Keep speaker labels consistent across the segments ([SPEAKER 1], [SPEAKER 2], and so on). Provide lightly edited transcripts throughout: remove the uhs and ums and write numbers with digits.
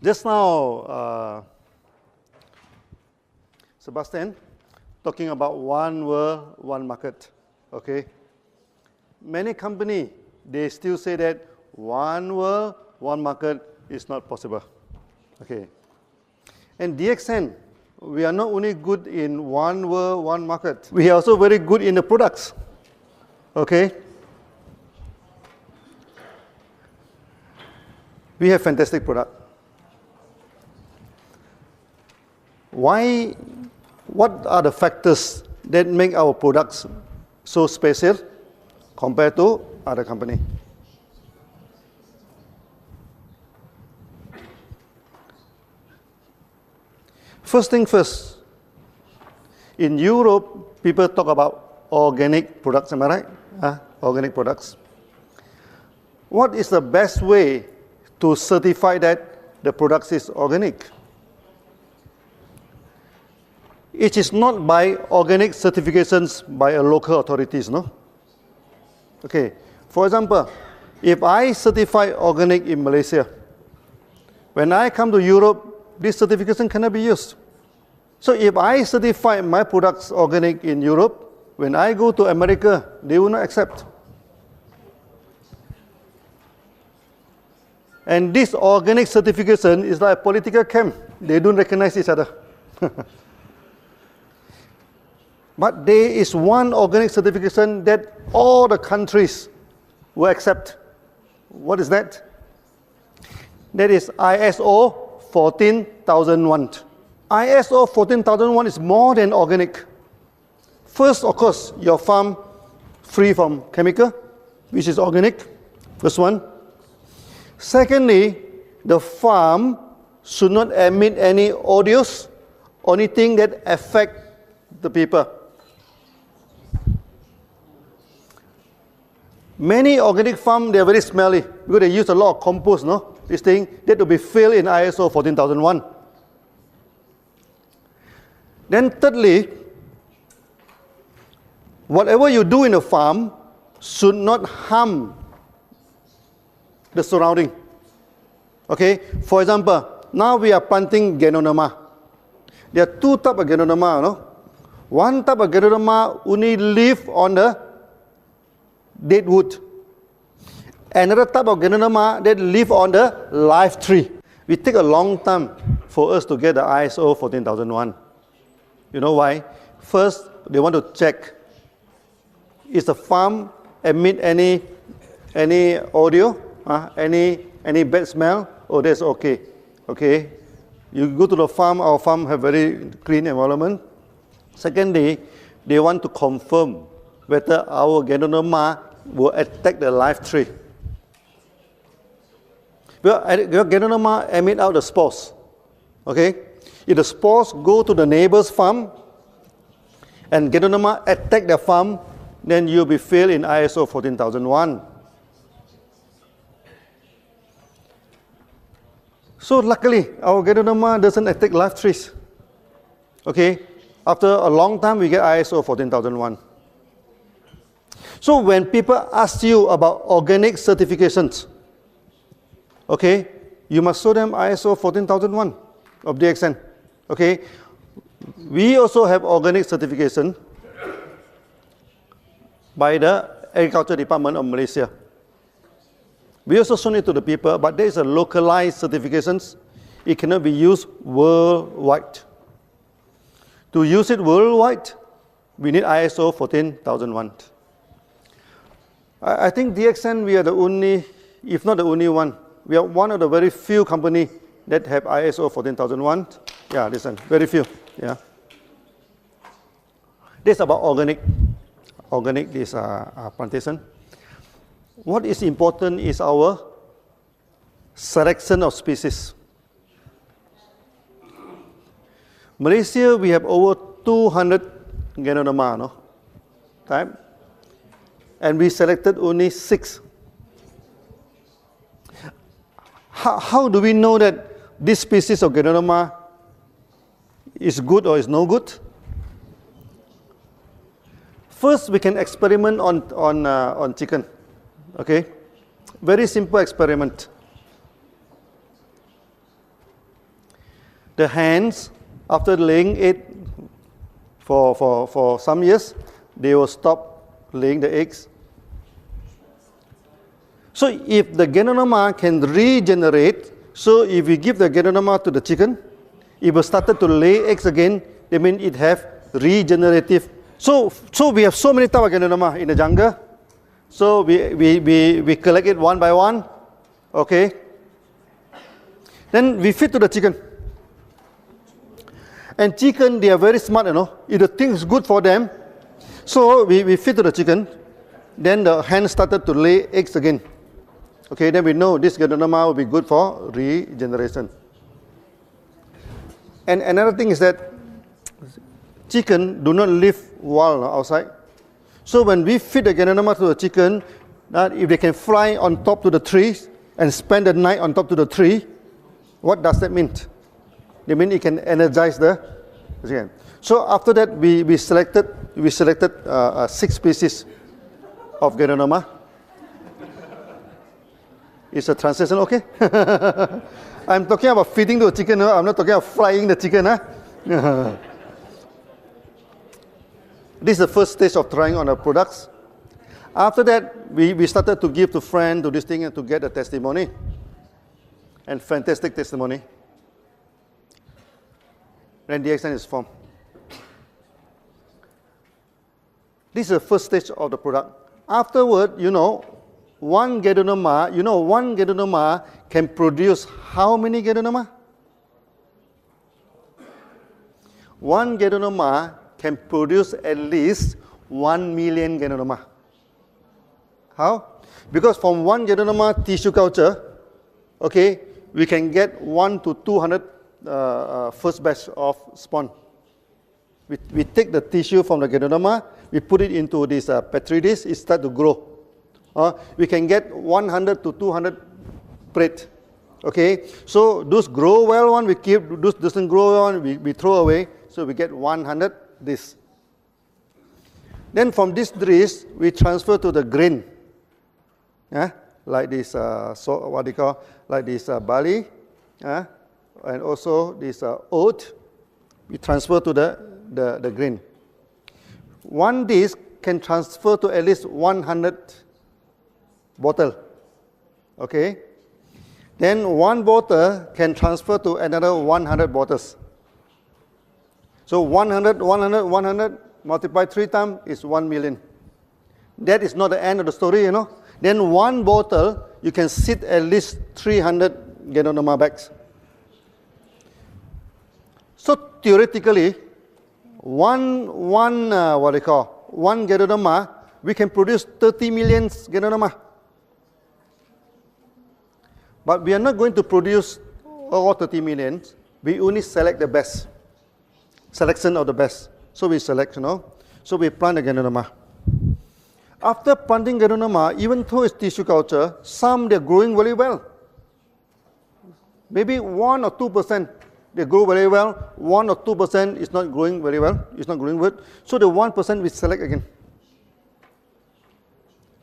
[SPEAKER 1] Just now, Sebastian, talking about one world, one market, okay? Many companies, they still say that one world, one market is not possible, okay? And DXN, we are not only good in one world, one market, we are also very good in the products, okay? We have fantastic product. What are the factors that make our products so special compared to other company? First thing first, in Europe, people talk about organic products, am I right? Organic products. What is the best way to certify that the product is organic? It is not by organic certifications by a local authorities, no? Okay, for example, if I certify organic in Malaysia, when I come to Europe, this certification cannot be used. So if I certify my products organic in Europe, when I go to America, they will not accept. And this organic certification is like a political camp. They don't recognize each other. But there is one organic certification that all the countries will accept. What is that? That is ISO 14001. ISO 14001 is more than organic. First, of course, your farm free from chemical, which is organic. First one. Secondly, the farm should not emit any odors or anything that affect the people. Many organic farms, they are very smelly because they use a lot of compost, no? This thing, that will be filled in ISO 14001. Then thirdly, whatever you do in a farm should not harm the surrounding. Okay, for example, now we are planting ganodarma. There are two types of ganodarma, no? One type of ganodarma only live on the dead wood. Another type of ganodarma that live on the live tree. We take a long time for us to get the ISO 14001. You know why? First, they want to check, is the farm emit any audio, any bad smell? Oh, that's okay. Okay, you go to the farm, our farm have very clean environment. Secondly, they want to confirm whether our ganodarma will attack the live tree. Well, your ganodarma emit out the spores. Okay, if the spores go to the neighbor's farm and ganodarma attack the farm, then you'll be failed in ISO 14001. So luckily, our ganodarma doesn't attack live trees. Okay, after a long time, we get ISO 14001. So when people ask you about organic certifications, okay, you must show them ISO 14001 of DXN. Okay, we also have organic certification by the Agriculture Department of Malaysia. We also show it to the people, but there is a localized certifications. It cannot be used worldwide. To use it worldwide, we need ISO 14001. I think DXN, we are the only, if not the only one, we are one of the very few companies that have ISO 14001. Yeah, listen, very few. Yeah. This is about organic. Organic is plantation. What is important is our selection of species. Malaysia, we have over 200 ganodarma, no? Type. And we selected only 6. How do we know that this species of ganodarma is good or is no good? First, we can experiment on chicken. Okay, very simple experiment. The hens, after laying egg for some years, they will stop laying the eggs. So if the ganoderma can regenerate, so if we give the ganoderma to the chicken, it will start to lay eggs again. That means it have regenerative. So we have so many types of ganoderma in the jungle. So we collect it one by one. Okay. Then we feed to the chicken. And chicken, they are very smart, you know. If the thing is good for them, so we feed to the chicken. Then the hen started to lay eggs again. Okay, then we know this ganoderma will be good for regeneration. And another thing is that chicken do not live wild outside. So when we feed the ganoderma to the chicken, if they can fly on top to the trees and spend the night on top to the tree, what does that mean? They mean it can energize the chicken. So after that, we selected 6 species of ganoderma. Is a translation okay? I'm talking about feeding the chicken. I'm not talking about frying the chicken. This is the first stage of trying on our products. After that, we started to give to friends, to this thing, and to get a testimony. And fantastic testimony. Then the extent is formed. This is the first stage of the product. Afterward, one ganoderma can produce how many ganoderma? One ganoderma can produce at least 1 million ganoderma. How? Because from one ganoderma tissue culture, okay, we can get 1 to 200 first batch of spawn. We take the tissue from the ganoderma, we put it into this petri dish, it starts to grow. We can get 100 to 200 plate. Okay, so those grow well one we keep, those doesn't grow one we throw away. So we get 100 this. Then from this dish we transfer to the grain. Like this, like this barley, and also this oat. We transfer to the grain. One dish can transfer to at least 100 bottle. Okay. Then one bottle can transfer to another 100 bottles. So 100 multiplied 3 times is 1 million. That is not the end of the story, Then one bottle, you can sit at least 300 ganoderma bags. So theoretically, one ganoderma, we can produce 30 million ganoderma. But we are not going to produce all 30 million. We only select the best. Selection of the best. So we select, So we plant the ganoderma. After planting ganoderma, even though it's tissue culture, some they're growing very well. Maybe 1 or 2% they grow very well. 1 or 2% is not growing very well. It's not growing good. So the 1% we select again.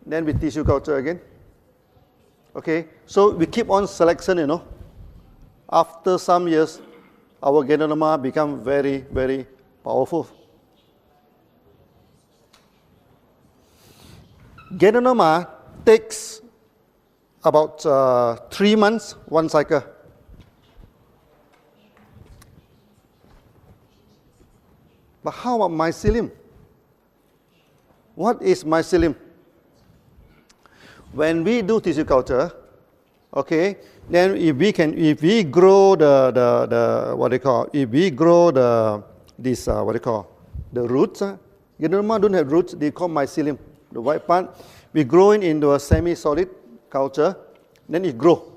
[SPEAKER 1] Then with tissue culture again. Okay, so we keep on selection, After some years, our ganoderma become very, very powerful. Ganoderma takes about 3 months, one cycle. But how about mycelium? What is mycelium? When we do tissue culture, okay, then if we grow the roots, ganoderma don't have roots, they call mycelium, the white part. We grow it into a semi-solid culture, then it grow.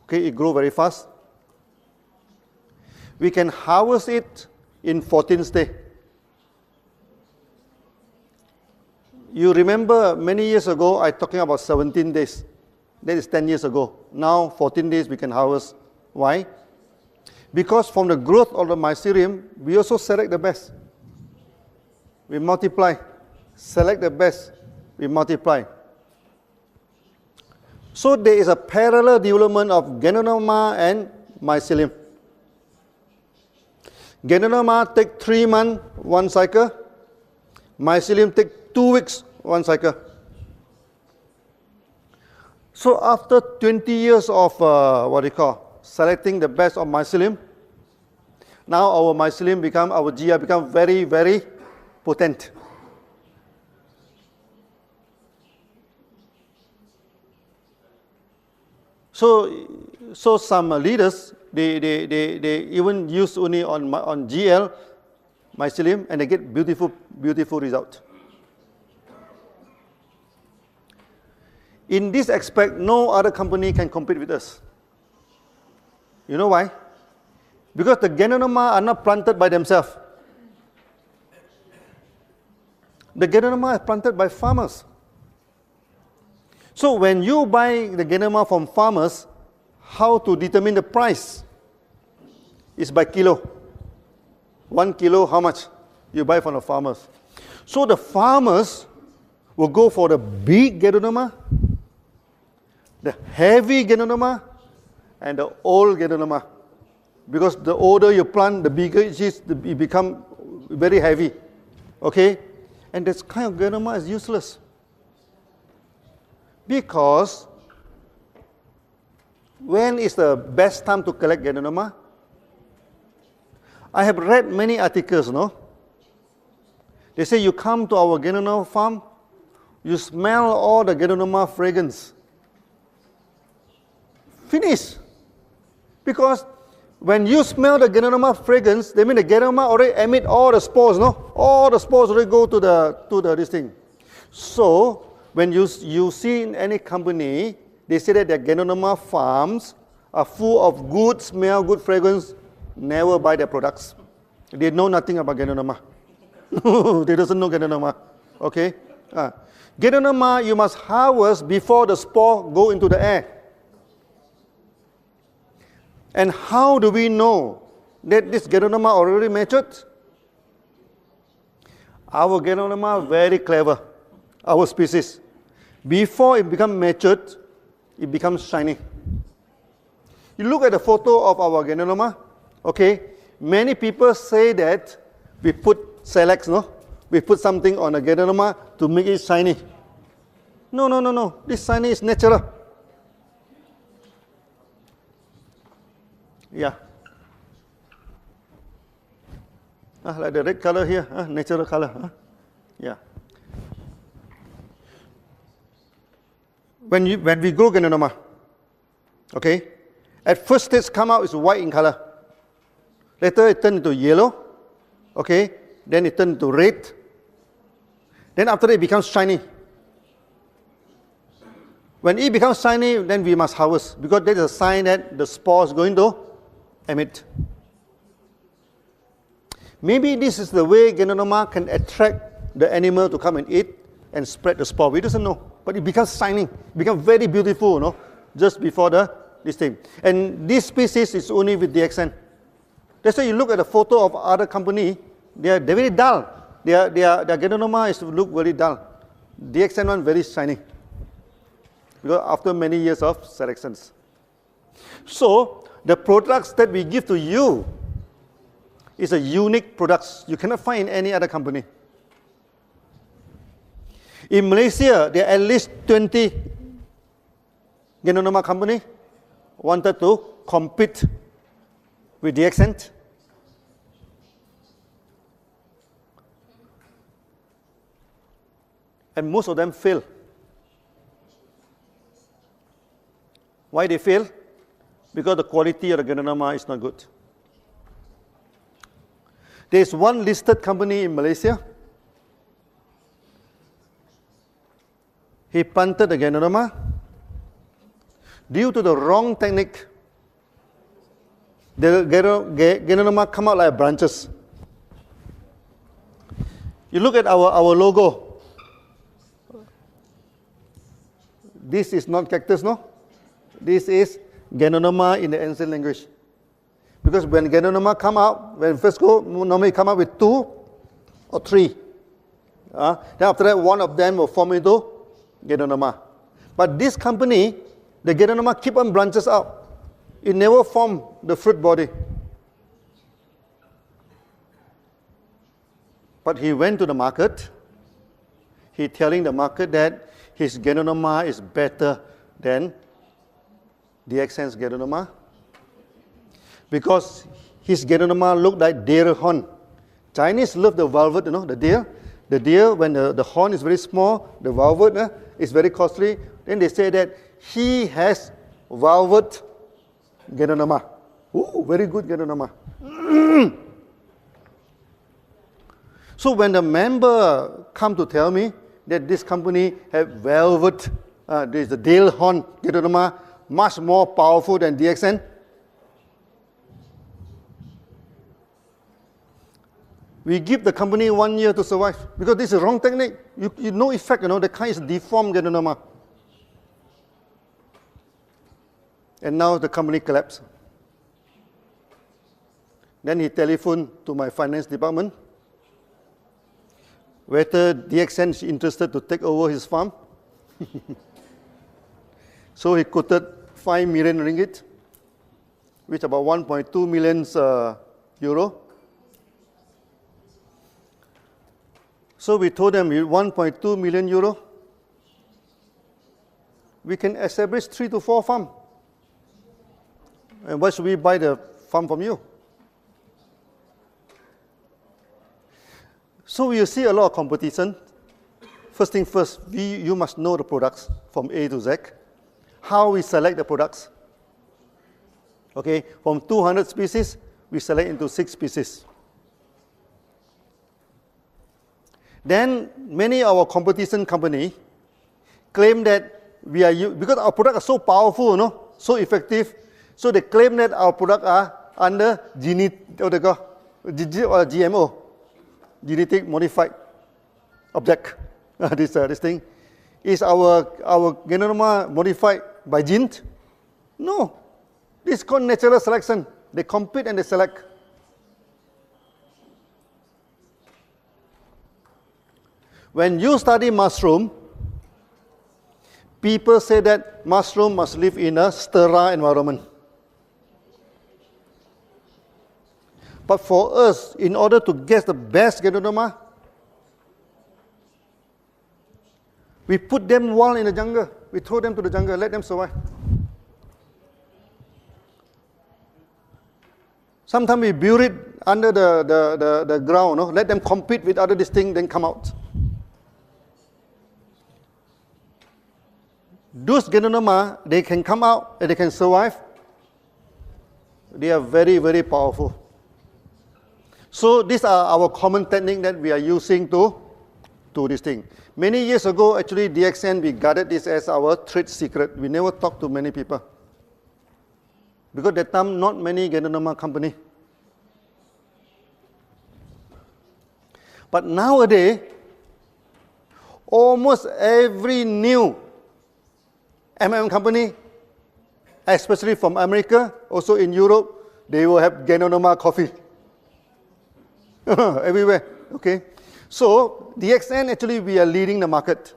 [SPEAKER 1] Okay, it grow very fast. We can harvest it in 14th day. You remember many years ago, I talking about 17 days. That is 10 years ago. Now, 14 days we can harvest. Why? Because from the growth of the mycelium, we also select the best. We multiply. Select the best. We multiply. So there is a parallel development of ganoderma and mycelium. Ganoderma take 3 months, 1 cycle. Mycelium take 2 weeks, 1 cycle. So after 20 years of selecting the best of mycelium, now our mycelium become, our GI become very, very potent. So some leaders, they even use only on GL mycelium and they get beautiful result. In this aspect, no other company can compete with us. You know why? Because the ganoderma are not planted by themselves. The ganoderma are planted by farmers. So when you buy the ganoderma from farmers, how to determine the price? Is by kilo. 1 kilo, how much? You buy from the farmers. So the farmers will go for the big ganoderma, the heavy ganoderma, and the old ganoderma. Because the older you plant, the bigger it is, it becomes very heavy. Okay? And this kind of ganoderma is useless. Because when is the best time to collect ganoderma? I have read many articles, no? They say you come to our ganoderma farm, you smell all the ganoderma fragrance. Finish. Because when you smell the ganoderma fragrance, they mean the ganoderma already emit all the spores, no? All the spores already go to this thing. So when you see in any company, they say that their ganoderma farms are full of good smell, good fragrance. Never buy their products. They know nothing about ganoderma. They doesn't know ganoderma. Okay? Ganoderma you must harvest before the spore go into the air. And how do we know that this ganoderma already matured? Our ganoderma very clever. Our species. Before it becomes matured, it becomes shiny. You look at the photo of our ganoderma. Okay, many people say that we put Selex, no? We put something on a ganoderma to make it shiny. No. This shiny is natural. Yeah. Like the red color here, natural color. Yeah. When we grow ganoderma, okay, at first stage come out is white in color. Later it turns into yellow, okay, then it turns into red. Then after that it becomes shiny. When it becomes shiny, then we must harvest because that is a sign that the spore is going to emit. Maybe this is the way ganoderma can attract the animal to come and eat and spread the spore. We doesn't know, but it becomes shining, it becomes very beautiful, no? Just before this thing. And this species is only with DXN. That's why you look at the photo of other company, they're very dull. Their ganoderma is look very dull. DXN one very shiny. Because after many years of selections. So the products that we give to you is a unique products. You cannot find in any other company. In Malaysia, there are at least 20 ganoderma company wanted to compete with DXN. And most of them fail. Why they fail? Because the quality of the ganoderma is not good. There is one listed company in Malaysia. He planted the ganoderma. Due to the wrong technique, the ganoderma come out like branches. You look at our logo. This is not cactus, no? This is ganoderma in the ancient language. Because when ganoderma come out, when first go, normally come out with 2 or 3. Then after that, one of them will form into ganoderma. But this company, the ganoderma keep on branches out. It never form the fruit body. But he went to the market. He telling the market that his ganoderma is better than DXN's ganoderma because his ganoderma looked like deer horn. Chinese love the velvet, the deer. The deer, when the horn is very small, the velvet is very costly. Then they say that he has velvet ganoderma. Ooh, very good ganoderma. So when the member come to tell me that this company have velvet, there's the deer horn ganoderma, much more powerful than DXN, we give the company 1 year to survive because this is wrong technique. You no effect, the kind is deformed ganoderma. And now the company collapsed. Then he telephoned to my finance department whether DXN is interested to take over his farm. So he quoted 5 million ringgit, which about 1.2 million euro. So we told them, with 1.2 million euro, we can establish 3 to 4 farms. And why should we buy the farm from you? So you see a lot of competition. First thing first, you must know the products from A to Z. How we select the products. Okay, from 200 species, we select into 6 species. Then many of our competition company claim that we are, because our products are so powerful, so effective, so they claim that our products are under GMO, genetic modified object. This thing. Is our ganoderma modified by genes? No. This is called natural selection. They compete and they select. When you study mushroom, people say that mushroom must live in a sterile environment. But for us, in order to get the best ganoderma, we put them wild in the jungle. We throw them to the jungle, let them survive. Sometimes we bury it under the ground, let them compete with other distinct, then come out. Those ganoderma, they can come out and they can survive. They are very, very powerful. So these are our common technique that we are using to this thing. Many years ago, actually, DXN, we guarded this as our trade secret. We never talked to many people. Because at that time, not many ganoderma company. But nowadays, almost every new company, especially from America, also in Europe, they will have ganoderma coffee. Everywhere, okay? So, DXN, actually, we are leading the market.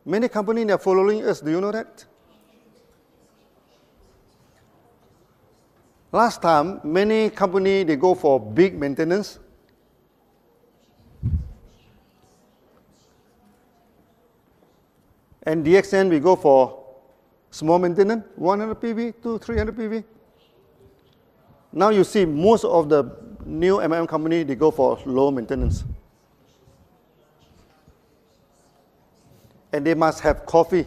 [SPEAKER 1] Many companies are following us. Do you know that? Last time, many companies, they go for big maintenance. And DXN, we go for small maintenance, 100 PV to 300 PV. Now you see most of the new company, they go for low maintenance. And they must have coffee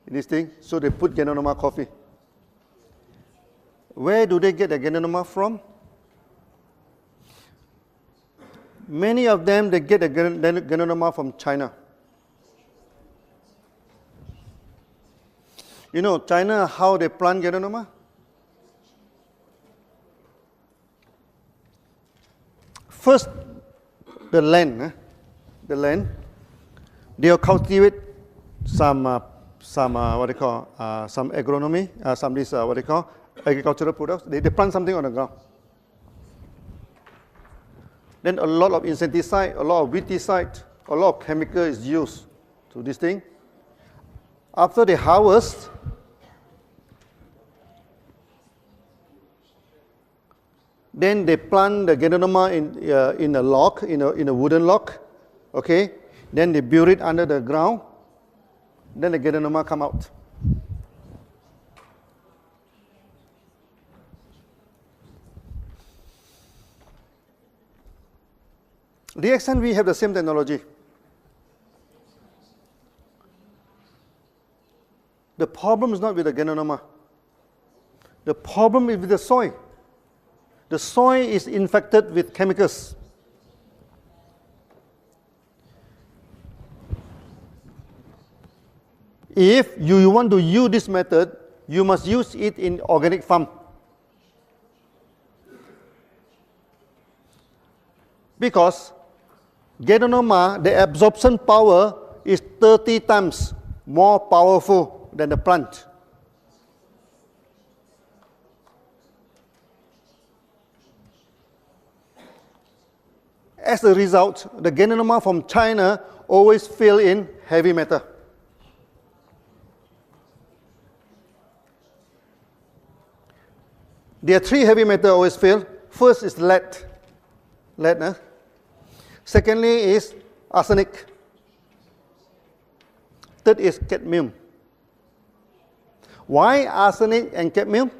[SPEAKER 1] in this thing, so they put ganoderma coffee. Where do they get the ganoderma from? Many of them, they get the ganoderma from China. You know, China, how they plant ganoderma? First, the land, they'll cultivate some agronomy, agricultural products. They plant something on the ground. Then a lot of insecticide, a lot of weedicide, a lot of chemical is used to this thing. After they harvest, Then they plant the ganoderma in a log, in a wooden log. Okay. Then they bury it under the ground. Then the ganoderma come out. The extent we have the same technology. The problem is not with the ganoderma. The problem is with the soil. The soil is infected with chemicals. If you want to use this method, you must use it in organic farm. Because ganoderma, the absorption power is 30 times more powerful than the plant. As a result, the ganoderma from China always fail in heavy metal. There are 3 heavy metals always fail. First is lead. Secondly is arsenic. Third is cadmium. Why arsenic and cadmium?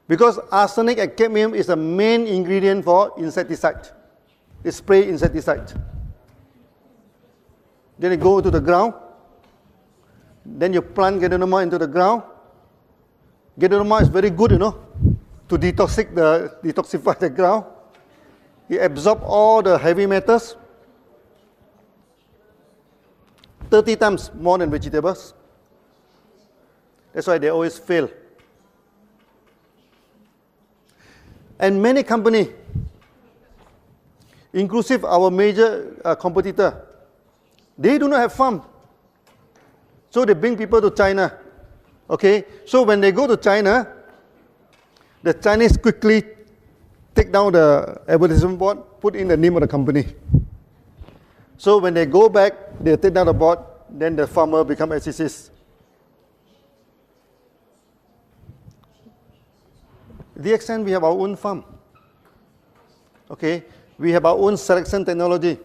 [SPEAKER 1] Because arsenic and cadmium is the main ingredient for insecticide. It's spray insecticide. Then you go to the ground. Then you plant ganoderma into the ground. Ganoderma is very good, to detoxify the ground. It absorbs all the heavy metals 30 times more than vegetables. That's why they always fail. And many companies, inclusive our major competitor, they do not have farm. So they bring people to China. Okay, so when they go to China, the Chinese quickly take down the advertisement board, put in the name of the company. So when they go back, they take down the board, then the farmer become SCCs. The extent we have our own farm. Okay, we have our own selection technology.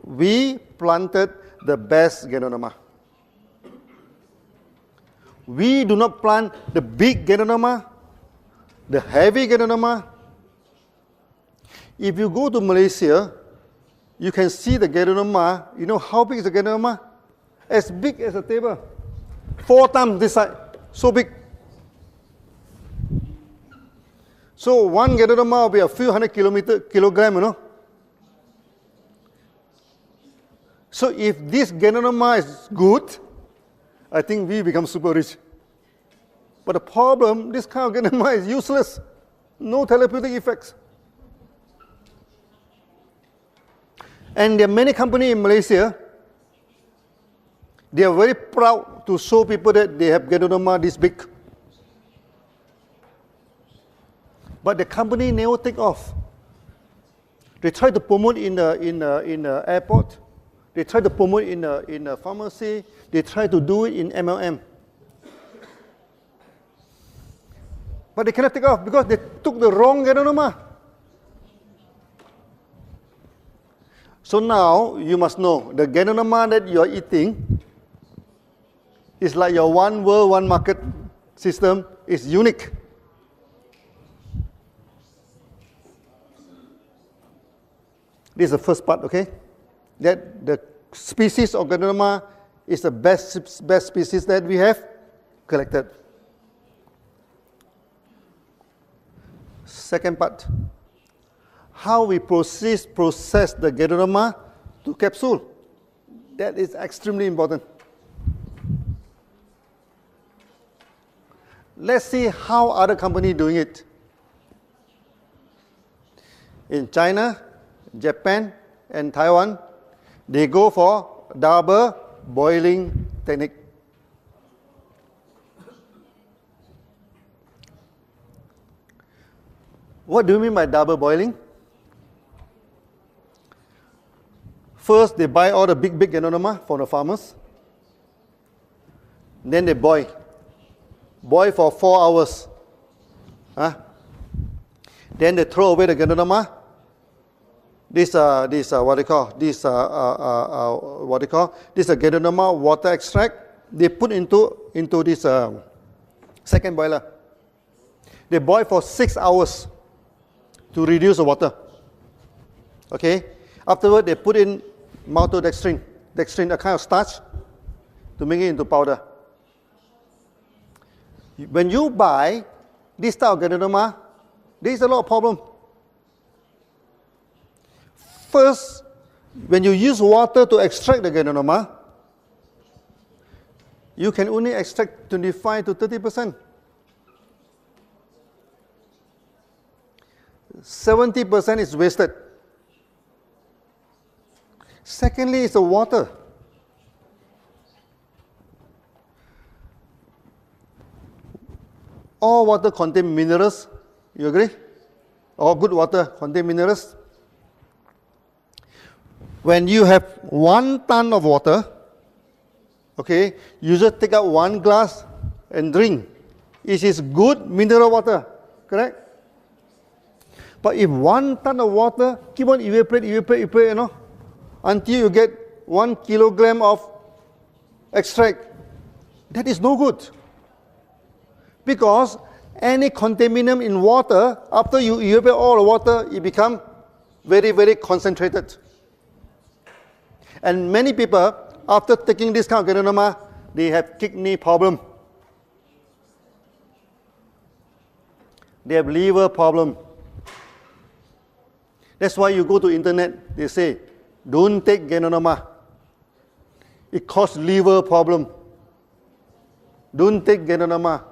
[SPEAKER 1] We planted the best ganoderma. We do not plant the big ganoderma, the heavy ganoderma. If you go to Malaysia, you can see the ganoderma. You know how big is the ganoderma? As big as a table. 4 times this size. So big. So one ganoderma will be a few hundred kilograms, So if this ganoderma is good, I think we become super rich. But the problem, this kind of ganoderma is useless. No therapeutic effects. And there are many companies in Malaysia, they are very proud to show people that they have ganoderma this big. But the company never take off. They try to promote in the airport. They try to promote in a pharmacy. They try to do it in MLM. But they cannot take off because they took the wrong ganoderma. So now you must know the ganoderma that you are eating is like your one world, one market system is unique. This is the first part, okay? That the species of ganoderma is the best species that we have collected. Second part, how we process the ganoderma to capsule. That is extremely important. Let's see how other companies doing it. In China, Japan, and Taiwan, they go for double boiling technique. What do you mean by double boiling? First, they buy all the big ganoderma from the farmers. Then they boil. boil for 4 hours. Huh? Then they throw away the ganoderma. This what they call this ganoderma water extract. They put into this second boiler. They boil for 6 hours to reduce the water. Okay. Afterward, they put in maltodextrin, a kind of starch, to make it into powder. When you buy this type of ganoderma, there is a lot of problem. First, when you use water to extract the ganoderma, you can only extract 25 to 30%. 70% is wasted. Secondly, it's the water. All water contain minerals. You agree? All good water contain minerals. When you have 1 ton of water, okay, you just take out 1 glass and drink. It is good mineral water, correct? But if 1 ton of water keep on evaporate, you know, until you get 1 kilogram of extract, that is no good. Because any contaminant in water, after you evaporate all the water, it becomes very, very concentrated. And many people, after taking this kind of ganoderma, they have kidney problem. They have liver problem. That's why you go to internet, they say, don't take ganoderma. It causes liver problem. Don't take ganoderma.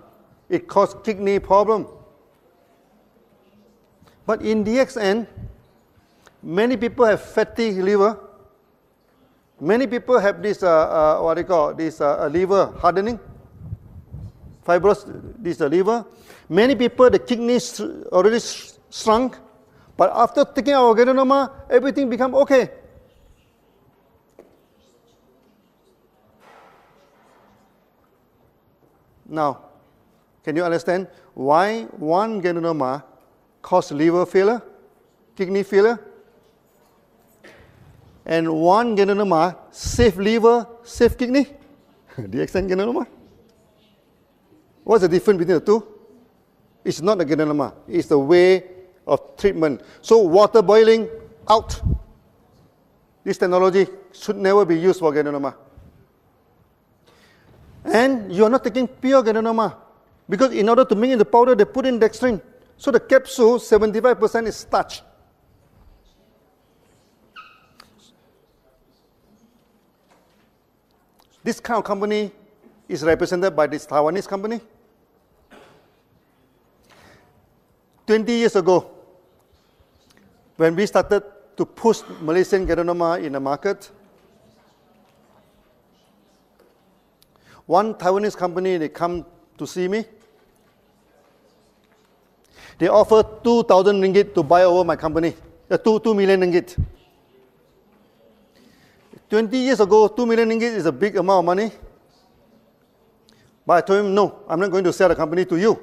[SPEAKER 1] It causes kidney problem. But in DXN, many people have fatty liver. Many people have this, liver hardening, fibrous, this liver. Many people, the kidneys already shrunk. But after taking our ganoderma, everything become okay. Now, can you understand why 1 ganoderma causes liver failure, kidney failure? And 1 ganoderma save liver, save kidney? DXN ganoderma? What's the difference between the two? It's not the ganoderma, it's the way of treatment. So water boiling, out. This technology should never be used for ganoderma. And you are not taking pure ganoderma, because in order to make it the powder, they put in dextrin. So the capsule, 75% is starch. This kind of company is represented by this Taiwanese company. 20 years ago, when we started to push Malaysian ganoderma in the market, one Taiwanese company, they come to see me. They offer 2,000 ringgit to buy over my company, 2 million ringgit. 20 years ago, 2 million ringgit is a big amount of money. But I told him, no, I'm not going to sell the company to you.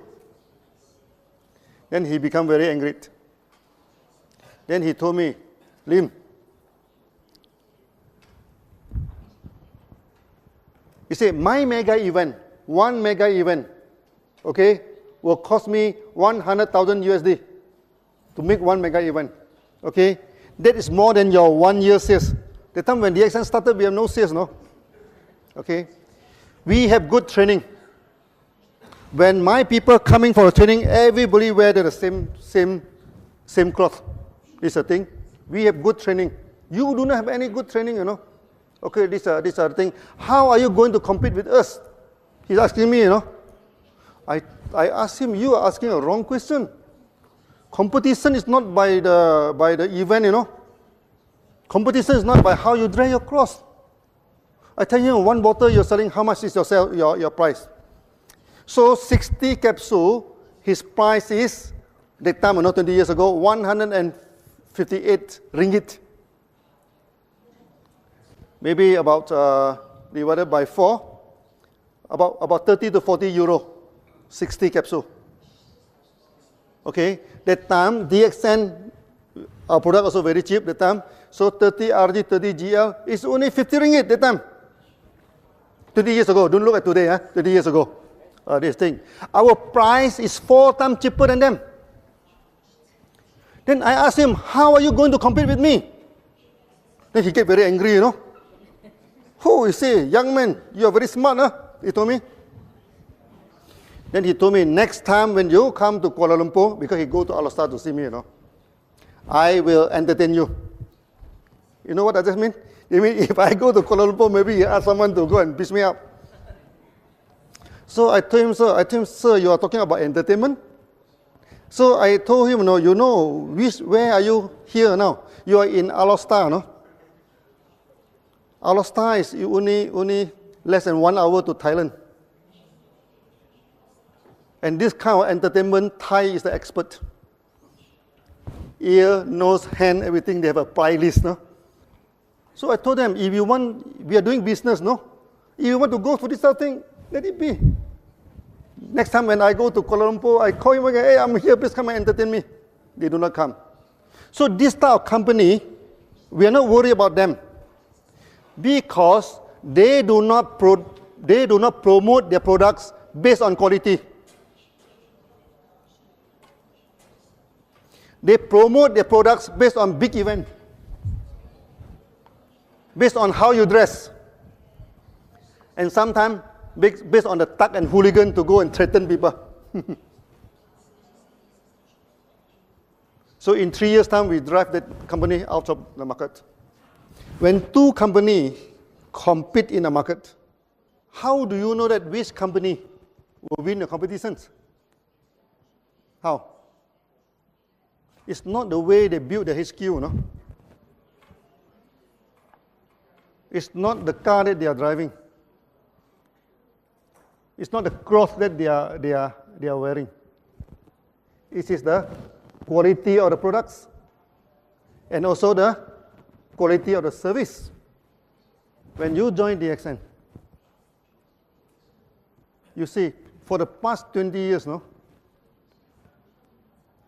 [SPEAKER 1] Then he became very angry. Then he told me, Lim, he said, my mega event, 1 mega event, okay, will cost me 100,000 USD to make 1 mega event. Okay, that is more than your 1 year sales. The time when DXN started, we have no sales, no? Okay, we have good training. When my people coming for a training, everybody wear the same cloth. This is a thing. We have good training. You do not have any good training, you know. Okay, this is the thing. How are you going to compete with us? He's asking me, you know. I asked him, you are asking a wrong question. Competition is not by the event, you know. Competition is not by how you dry your cloth. I tell you, 1 bottle you're selling, how much is your price? So 60 capsule, his price is, that time, 20 years ago, 158 ringgit. Maybe about divided by 4, about 30 to 40 euro. 60 capsule. Okay, that time DXN, our product also very cheap that time. So 30 RG, 30 GL is only 50 ringgit that time. 20 years ago, don't look at today, 20 years ago. This thing. Our price is 4 times cheaper than them. Then I asked him, how are you going to compete with me? Then he get very angry, you know. Oh, you see, young man, you are very smart, huh? He told me. Then he told me, next time when you come to Kuala Lumpur, because he go to Alostar to see me, you know, I will entertain you. You know what does that mean? It means if I go to Kuala Lumpur, maybe he ask someone to go and piss me up. So I told him, sir, you are talking about entertainment? So I told him, no, you know, where are you here now? You are in Alostar, no? Alostar is only less than 1 hour to Thailand. And this kind of entertainment, Thai is the expert. Ear, nose, hand, everything, they have a price list, no? So I told them, if you want, we are doing business, no? If you want to go for this sort of thing, let it be. Next time when I go to Kuala Lumpur, I call him again, hey, I'm here, please come and entertain me. They do not come. So this type of company, we are not worried about them because they do not promote their products based on quality. They promote their products based on big event, based on how you dress, and sometimes based on the thug and hooligan to go and threaten people. So in 3 years' time, we drive that company out of the market. When two companies compete in a market, how do you know that which company will win the competitions? How? It's not the way they build the HQ, no? It's not the car that they are driving. It's not the clothes that they are wearing. It is the quality of the products and also the quality of the service. When you join DXN, you see, for the past 20 years, no,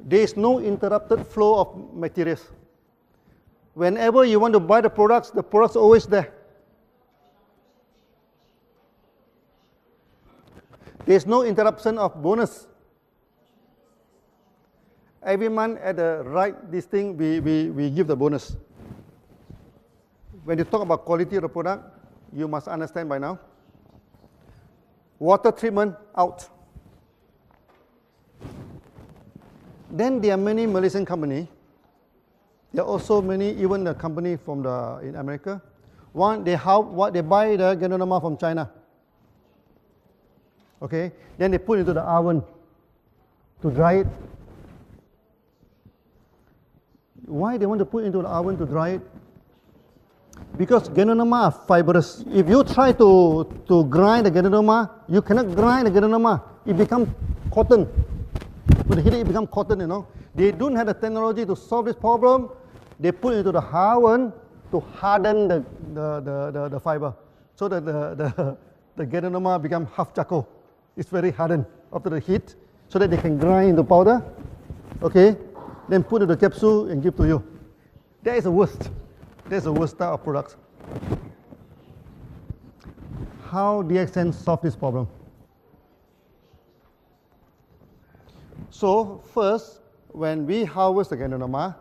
[SPEAKER 1] there is no interrupted flow of materials. Whenever you want to buy the products are always there. There is no interruption of bonus. Every month at the right this thing, we give the bonus. When you talk about quality of the product, you must understand by now. Water treatment, out. Then there are many Malaysian companies. There are also many, even the company from in America. One, they buy the ganodarma from China. Okay, then they put it into the oven to dry it. Why they want to put it into the oven to dry it? Because ganodarma are fibrous. If you try to grind the ganodarma, you cannot grind the ganodarma. It becomes cotton. When you heat it, it becomes cotton, you know. They don't have the technology to solve this problem. They put it into the oven to harden the fiber, so that the ganodarma become half charcoal. It's very hardened after the heat, so that they can grind into powder. Okay, then put in the capsule and give to you. That is the worst. That's the worst type of products. How DXN solve this problem? So first, when we harvest the ganodarma,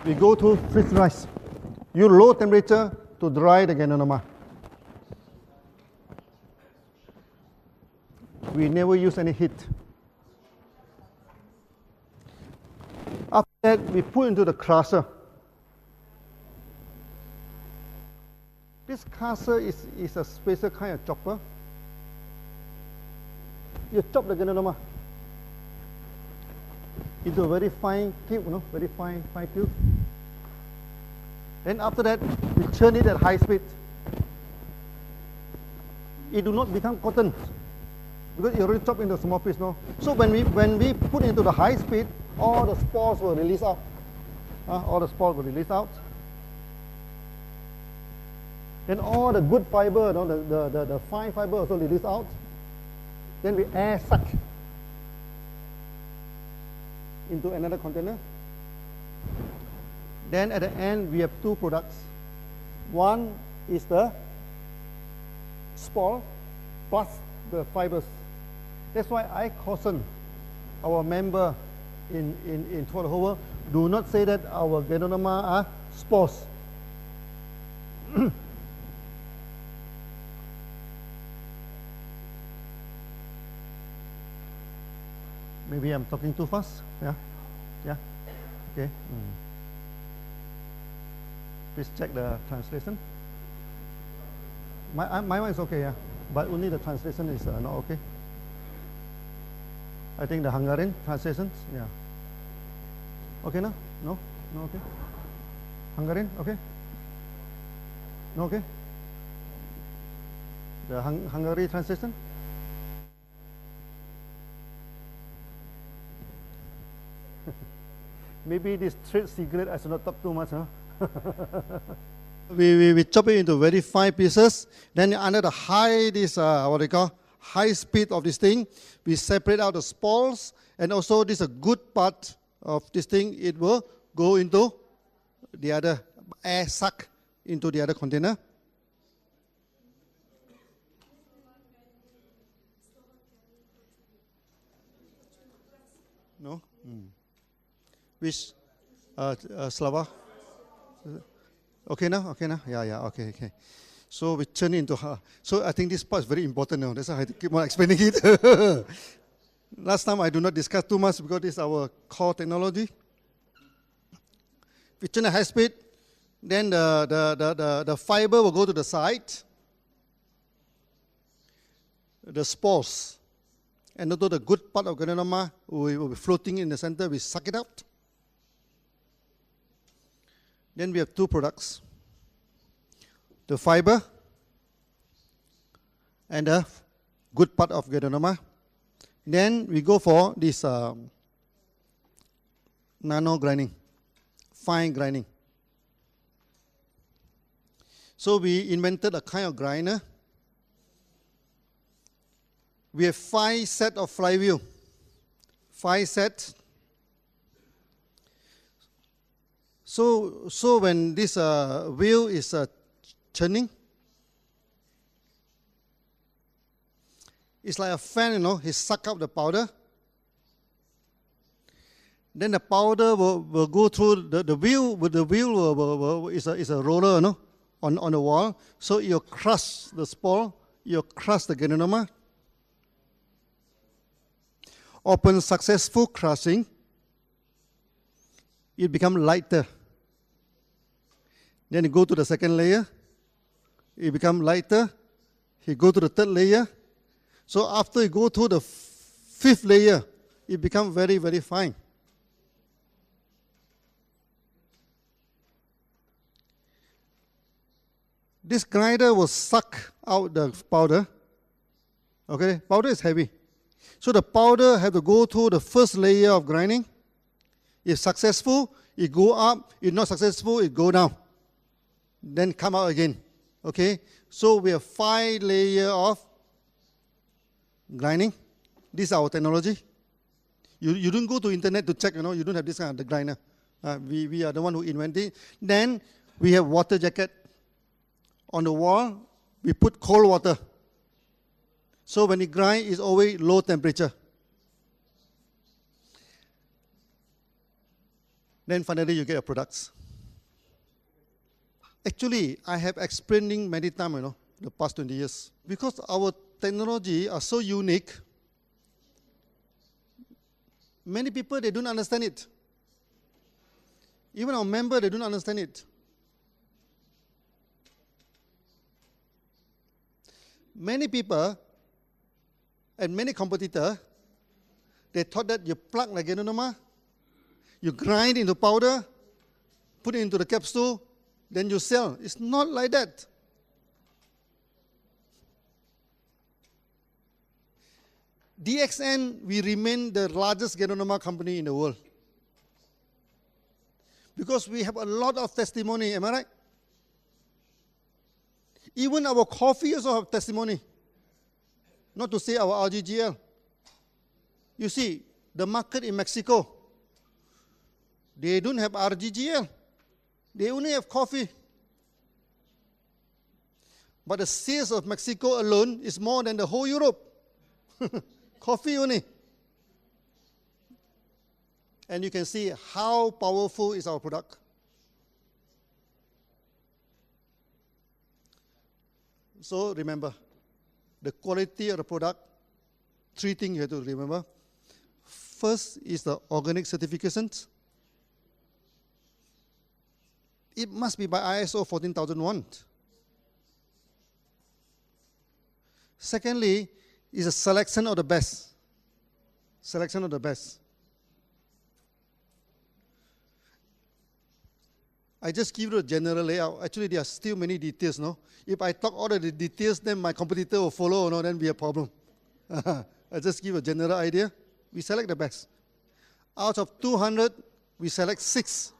[SPEAKER 1] we go to freeze rice. Use low temperature to dry the ganodarma. We never use any heat. After that, we put into the crusher. This crusher is a special kind of chopper. You chop the ganodarma into a very fine cube, you know, very fine cube. Then after that, we churn it at high speed. It do not become cotton because it already chopped into small piece, no. So when we put into the high speed, all the spores will release out. All the spores will release out. Then all the good fiber, you know, the fine fiber also release out. Then we air suck into another container. Then at the end, we have two products. One is the spore plus the fibers. That's why I caution our member in toilet hover, do not say that our ganoderma are spores. Maybe I'm talking too fast. Yeah, yeah, okay. Please check the translation. My one is okay, yeah, but only the translation is not okay. I think the Hungarian translations, yeah. Okay, no? No? No, okay? Hungarian, okay? No, okay? The Hungary translation? Maybe this trade secret, I should not talk too much, huh? we chop it into very fine pieces. Then under the high, what they call, high speed of this thing, we separate out the spores, and also this is a good part of this thing, it will go into the other, air suck into the other container. No? Which, Slava? Okay now? Yeah, okay. So we turn into her. So I think this part is very important now. That's why I have to keep on explaining it. Last time I do not discuss too much because this is our core technology. We turn at high speed, then the fiber will go to the side. The spores and although the good part of ganoderma will be floating in the center, we suck it out. Then we have two products, the fiber and the good part of ganoderma. Then we go for this nano grinding, fine grinding. So we invented a kind of grinder. We have 5 sets of flywheel, 5 sets. So when this wheel is turning, it's like a fan, you know, he suck up the powder. Then the powder will go through the wheel. With the wheel is a roller, you know, on the wall. So you crush the spore, you crush the ganoderma. Upon successful crushing, it becomes lighter. Then you go to the second layer, it becomes lighter. You go to the third layer. So after you go to the 5th layer, it becomes very, very fine. This grinder will suck out the powder. Okay, powder is heavy. So the powder has to go through the first layer of grinding. If successful, it go up. If not successful, it go down. Then come out again. Okay, so we have 5 layers of grinding. This is our technology. You don't go to internet to check, you know, you don't have this kind of the grinder. We are the one who invented it. Then we have water jacket. On the wall, we put cold water. So when it grinds, it's always low temperature. Then finally, you get your products. Actually, I have explaining many times, you know, the past 20 years. Because our technology are so unique, many people, they don't understand it. Even our members, they don't understand it. Many people and many competitors, they thought that you plug the ganoderma, you grind into powder, put it into the capsule, then you sell. It's not like that. DXN, we remain the largest ganoderma company in the world. Because we have a lot of testimony, am I right? Even our coffee also have testimony. Not to say our RGGL. You see, the market in Mexico, They don't have RGGL. They only have coffee. But the sales of Mexico alone is more than the whole Europe. Coffee only. And you can see how powerful is our product. So remember, the quality of the product, 3 things you have to remember. First is the organic certifications. It must be by ISO 14001. Secondly, is a selection of the best. Selection of the best. I just give you a general layout. Actually, there are still many details, no? If I talk all of the details, then my competitor will follow, no? Then be a problem. I just give a general idea. We select the best. Out of 200, we select 6.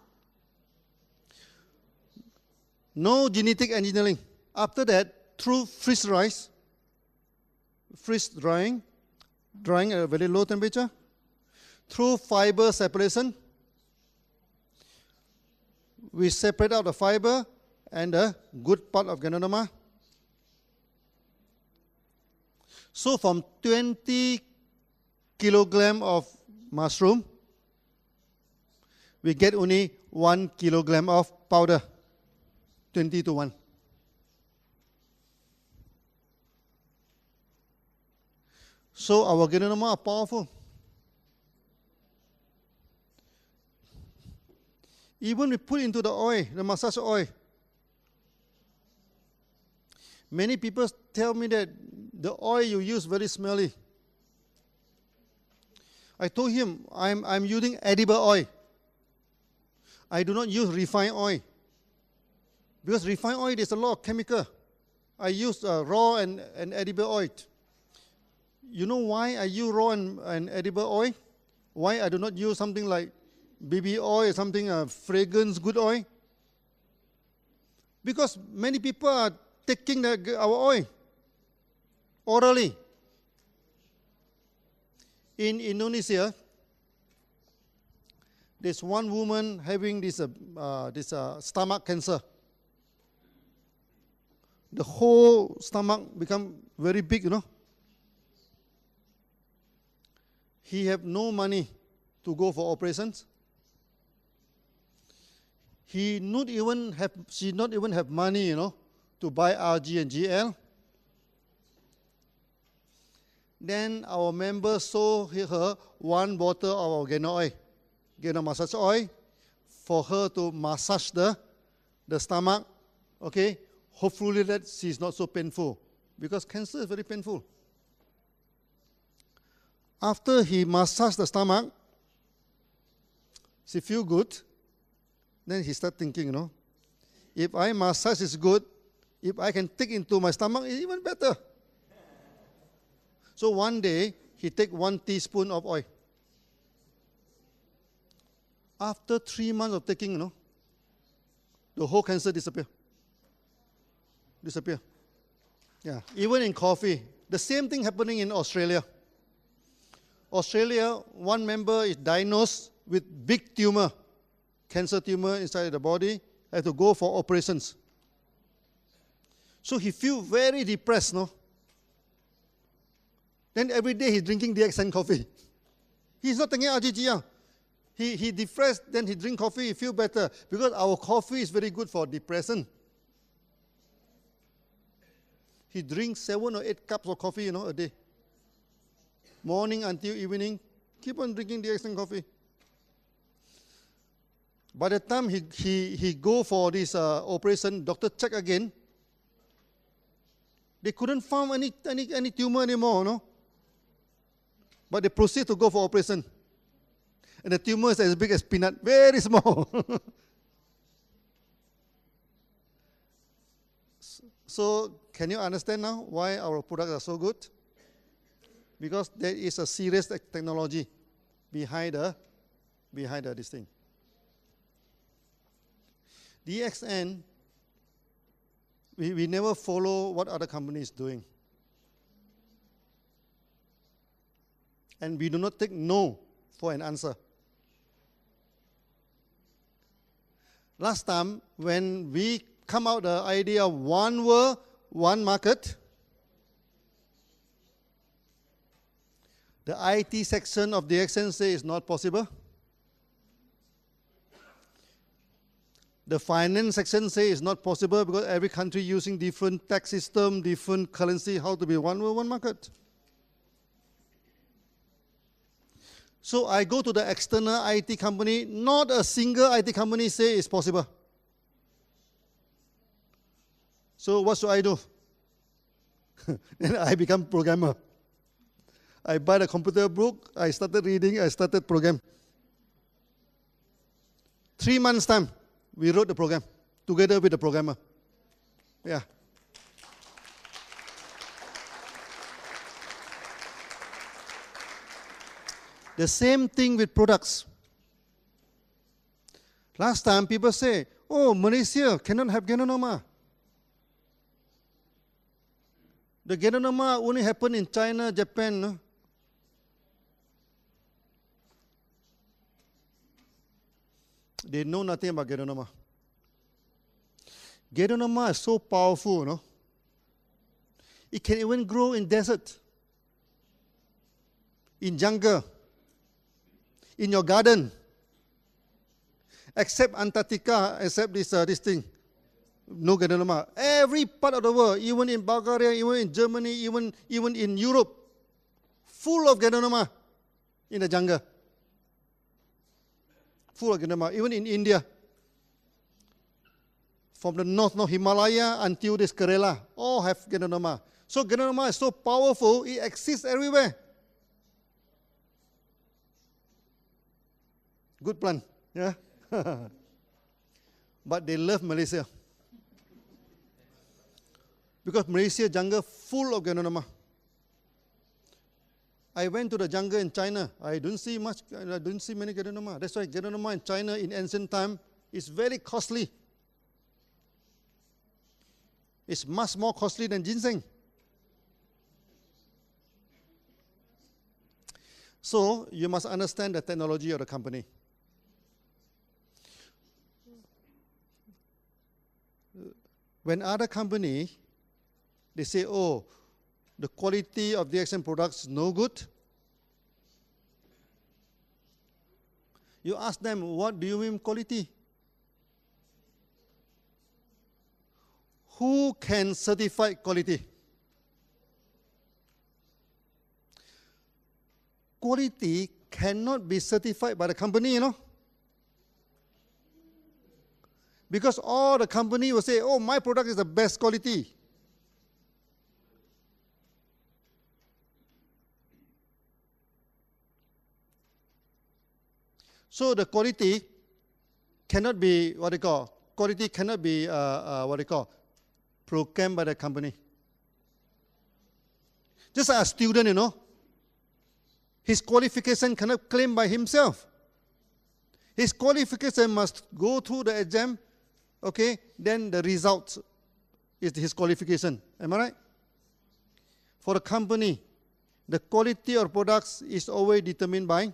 [SPEAKER 1] No genetic engineering. After that, through freeze drying at a very low temperature, through fiber separation, we separate out the fiber and the good part of ganoderma. So from 20 kilogram of mushroom, we get only 1 kilogram of powder, 20 to 1. So our ganoderma are powerful. Even we put into the oil, the massage oil. Many people tell me that the oil you use very smelly. I told him I'm using edible oil. I do not use refined oil. Because refined oil, there's a lot of chemical. I use raw and edible oil. You know why I use raw and edible oil? Why I do not use something like baby oil or something, fragrance good oil? Because many people are taking our oil orally. In Indonesia, there's one woman having this stomach cancer. The whole stomach become very big, you know. He have no money to go for operations. She not even have money, you know, to buy RG and GL. Then our members sold her 1 bottle of our Gano massage oil, for her to massage the stomach. Okay, hopefully that she's not so painful, because cancer is very painful. After he massaged the stomach, she feel good. Then he start thinking, you know, if I massage is good, if I can take into my stomach, it's even better. So one day, he take 1 teaspoon of oil. After 3 months of taking, you know, the whole cancer disappear. Yeah, even in coffee. The same thing happening in Australia. Australia, one member is diagnosed with big tumor, cancer tumor inside the body, had to go for operations. So he feel very depressed, no? Then every day he's drinking DXN coffee. He's not taking RGGR. He depressed, then he drink coffee, he feel better, because our coffee is very good for depression. He drinks 7 or 8 cups of coffee, you know, a day. Morning until evening, keep on drinking DXN coffee. By the time he go for this operation, doctor check again. They couldn't find any tumor anymore, no? But they proceed to go for operation. And the tumor is as big as peanut, very small. So, can you understand now why our products are so good? Because there is a serious technology behind this thing. DXN, we never follow what other companies doing. And we do not take no for an answer. last time when we come out the idea of one world, one market, the IT section of the DXN say it's not possible. The finance section say it's not possible because every country using different tax system, different currency, how to be one world, one market. So I go to the external IT company, not a single IT company say it's possible. So what should I do? Then I become programmer. I buy the computer book, I started reading, I started program. 3 months time, we wrote the program together with the programmer. Yeah. The same thing with products. Last time people say, oh, Malaysia cannot have ganodarma. The ganodarma only happen in China, Japan. No? They know nothing about ganodarma. Ganodarma is so powerful, no? It can even grow in desert, in jungle, in your garden, except Antarctica, except this thing. No ganodarma. Every part of the world, even in Bulgaria, even in Germany, even in Europe, full of ganodarma in the jungle. Full of ganodarma, even in India. From the north Himalaya until this Kerala, all have ganodarma. So ganodarma is so powerful, it exists everywhere. Good plant, yeah? But they love Malaysia. Because Malaysia jungle full of ganodarma. I went to the jungle in China. I don't see many ganodarma. That's why ganodarma in China in ancient time is very costly. It's much more costly than ginseng. So you must understand the technology of the company. When other company, they say, oh, the quality of the DXN products is no good. You ask them, what do you mean quality? Who can certify quality? Quality cannot be certified by the company, you know. Because all the company will say, oh, my product is the best quality. So the quality cannot be, quality cannot be, programmed by the company. Just like a student, you know, his qualification cannot claim by himself. His qualification must go through the exam, okay, then the result is his qualification. Am I right? For the company, the quality of products is always determined by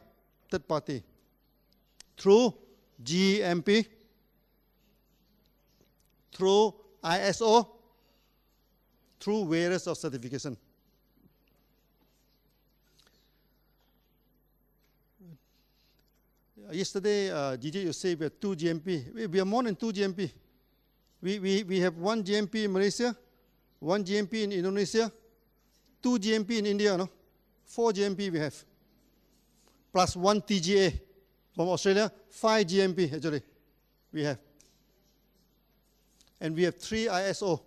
[SPEAKER 1] third party through GMP, through ISO, through various of certification. Yesterday, Gigi, you say we have 2 GMP. We are more than 2 GMP. We have 1 GMP in Malaysia, 1 GMP in Indonesia, 2 GMP in India, no? 4 GMP we have. Plus 1 TGA from Australia, 5 GMP actually we have. And we have 3 ISO.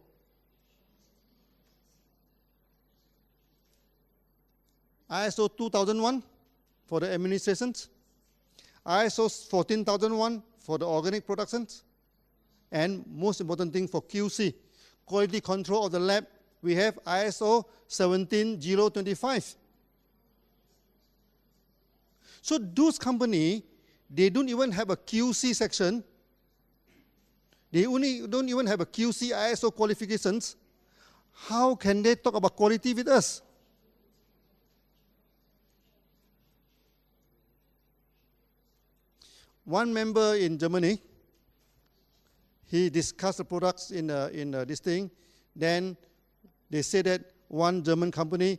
[SPEAKER 1] ISO 2001 for the administrations, ISO 14001 for the organic productions, and most important thing for QC, quality control of the lab, we have ISO 17025. So those companies, they don't even have a QC section. They don't even have a QC ISO qualifications. How can they talk about quality with us? One member in Germany, he discussed the products in this thing. Then they say that one German company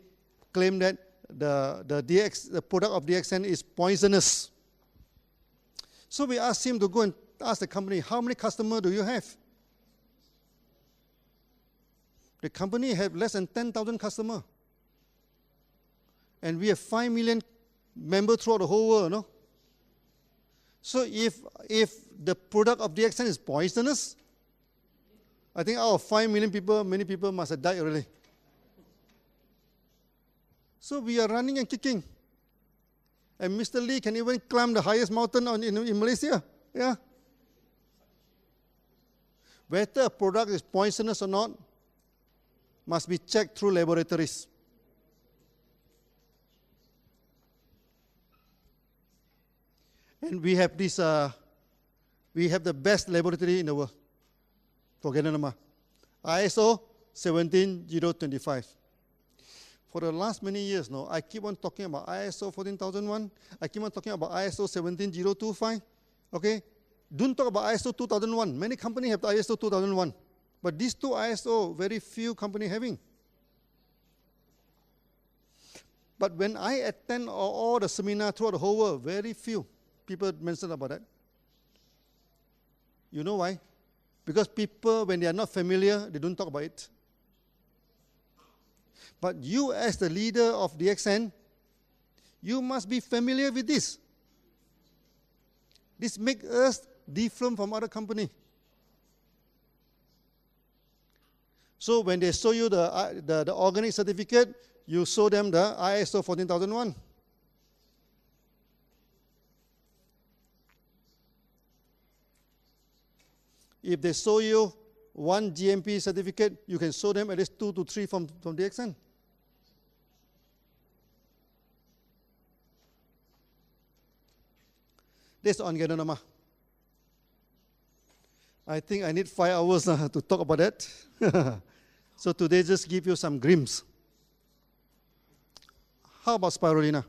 [SPEAKER 1] claimed that the product of DXN is poisonous. So we asked him to go and ask the company, how many customers do you have? The company had less than 10,000 customers. And we have 5 million members throughout the whole world, no? So if the product of DXN is poisonous, I think out of 5 million people, many people must have died already. So we are running and kicking. And Mr. Lee can even climb the highest mountain in Malaysia. Yeah. Whether a product is poisonous or not must be checked through laboratories. And we have this, we have the best laboratory in the world for ganoderma, ISO 17025. For the last many years now, I keep on talking about ISO 14001. I keep on talking about ISO 17025. Okay? Don't talk about ISO 2001. Many companies have the ISO 2001. But these two ISO, very few companies having. But when I attend all the seminars throughout the whole world, very few people mention about that. You know why? Because people, when they are not familiar, they don't talk about it. But you, as the leader of DXN, you must be familiar with this. This makes us different from other companies. So when they show you the organic certificate, you show them the ISO 14001. If they show you one GMP certificate, you can show them at least 2 to 3 from DXN. That's on ganoderma. I think I need 5 hours to talk about that. So today just give you some glimpse. How about spirulina?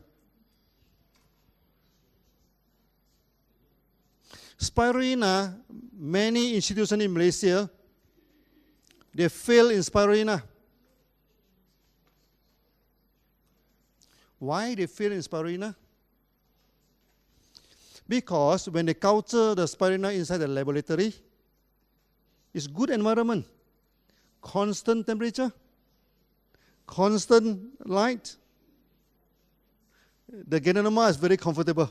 [SPEAKER 1] Spirulina, many institutions in Malaysia, they fail in spirulina. Why they fail in spirulina? Because when they culture the spirulina inside the laboratory, it's good environment, constant temperature, constant light. The ganoderma is very comfortable.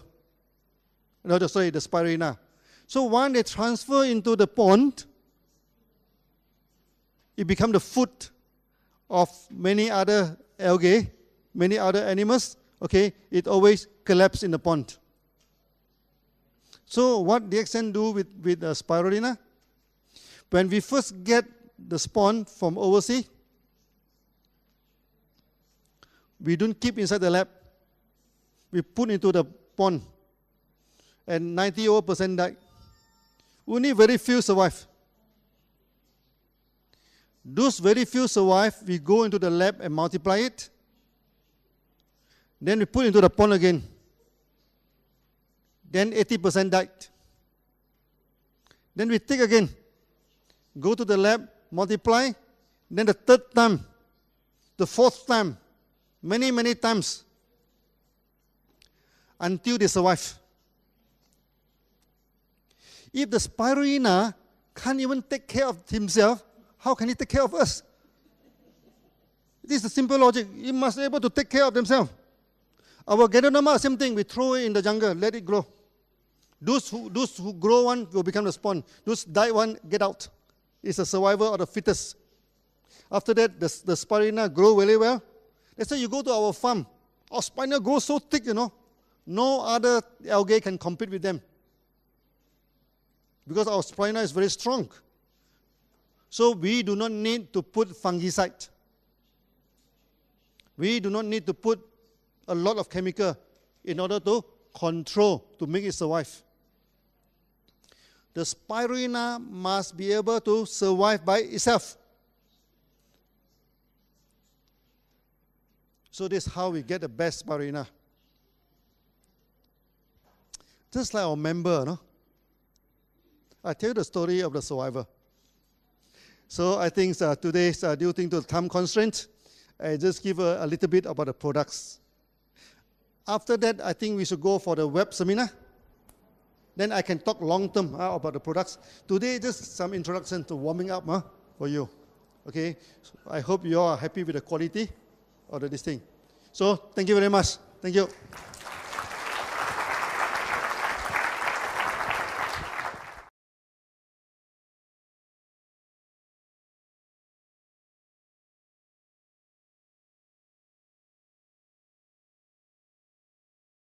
[SPEAKER 1] No, sorry, the spirulina. So when they transfer into the pond, it becomes the food of many other algae, many other animals. Okay, it always collapses in the pond. So what DXN do with spirulina? When we first get the spawn from overseas, we don't keep inside the lab. We put into the pond, and 90% died. Only very few survive. Those very few survive, we go into the lab and multiply it. Then we put into the pond again. Then 80% died. Then we take again, go to the lab, multiply. Then the third time, the fourth time, many times, until they survive. If the spirulina can't even take care of himself, how can he take care of us? This is the simple logic. He must be able to take care of themselves. Our ganoderma, same thing. We throw it in the jungle, let it grow. Those who grow one will become the spawn. Those die one, get out. It's a survival of the fittest. After that, the spirulina grow very well. That's why you go to our farm. Our spirulina grows so thick, you know. No other algae can compete with them. Because our spirulina is very strong. So we do not need to put fungicide. We do not need to put a lot of chemical in order to control, to make it survive. The spirulina must be able to survive by itself. So this is how we get the best spirulina. Just like our member, no? I tell you the story of the survivor. So I think today, due to the time constraint, I just give a little bit about the products. After that, I think we should go for the web seminar. Then I can talk long term about the products. Today, just some introduction to warming up for you. Okay, so I hope you are happy with the quality of this thing. So thank you very much. Thank you.